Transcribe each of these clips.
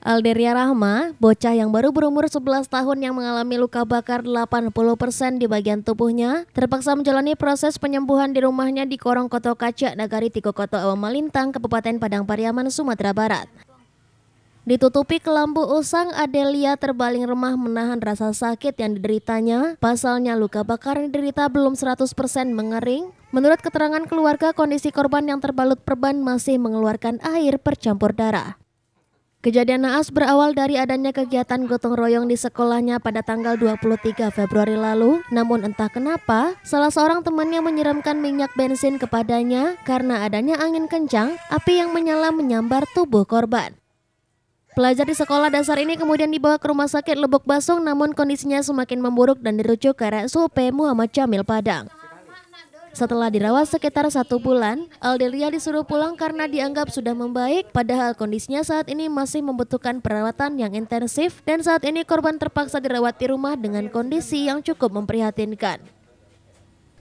Alderia Rahma, bocah yang baru berumur 11 tahun yang mengalami luka bakar 80% di bagian tubuhnya, terpaksa menjalani proses penyembuhan di rumahnya di Korong Koto Kaca, Nagari Tiko Koto Awa Malintang, Kabupaten Padang Pariaman, Sumatera Barat. Ditutupi kelambu usang, Adelia terbaling remah menahan rasa sakit yang dideritanya. Pasalnya luka bakar yang diderita belum 100% mengering. Menurut keterangan keluarga, kondisi korban yang terbalut perban masih mengeluarkan air bercampur darah. Kejadian naas berawal dari adanya kegiatan gotong royong di sekolahnya pada tanggal 23 Februari lalu. Namun entah kenapa, salah seorang temannya menyiramkan minyak bensin kepadanya karena adanya angin kencang, api yang menyala menyambar tubuh korban. Pelajar di sekolah dasar ini kemudian dibawa ke rumah sakit Lebok Basung, namun kondisinya semakin memburuk dan dirujuk ke RSUP Muhammad Jamil Padang. Setelah dirawat sekitar 1 bulan, Aldelia disuruh pulang karena dianggap sudah membaik, padahal kondisinya saat ini masih membutuhkan perawatan yang intensif dan saat ini korban terpaksa dirawat di rumah dengan kondisi yang cukup memprihatinkan.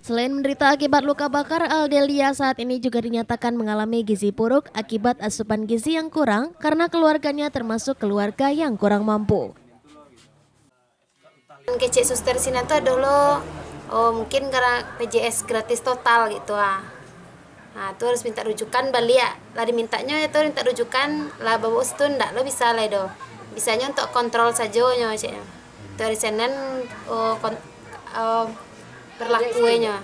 Selain menderita akibat luka bakar, Aldelia saat ini juga dinyatakan mengalami gizi buruk akibat asupan gizi yang kurang karena keluarganya termasuk keluarga yang kurang mampu. Kecik suster sini tuh dulu mungkin karena PJS gratis total gitu Nah tuh harus minta rujukan balik ya. Lah dimintanya itu minta rujukan lah bawa itu ndak lo bisa lah itu. Bisanya untuk kontrol saja nya ceknya. Dari Senin berlakunya.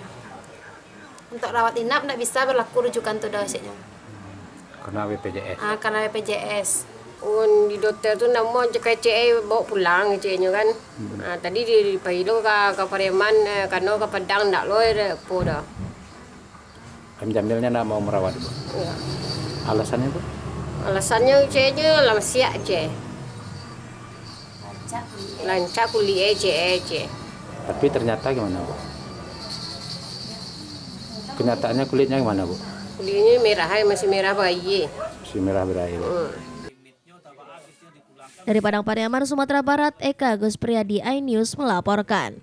Untuk rawat inap ndak bisa berlaku rujukan tuh dah ceknya. Karena BPJS. Karena BPJS. Di dokter tu nak mau cakap cek bawa pulang ceknya kan. Tadi di Pahilo ke Pariaman karena ke Padang ndak lo apa dah. Jamilnya nak mau merawat Bu. Ya. Alasannya Bu? Alasannya ceknya lama siap cek. Lancar kuliah cek. Tapi ternyata gimana Bu? Kenyataannya kulitnya gimana Bu? Kulitnya merah, masih merah bayi. Si merah berair. Dari Padang Pariaman, Sumatera Barat, Eka Gus Priyadi, iNews melaporkan.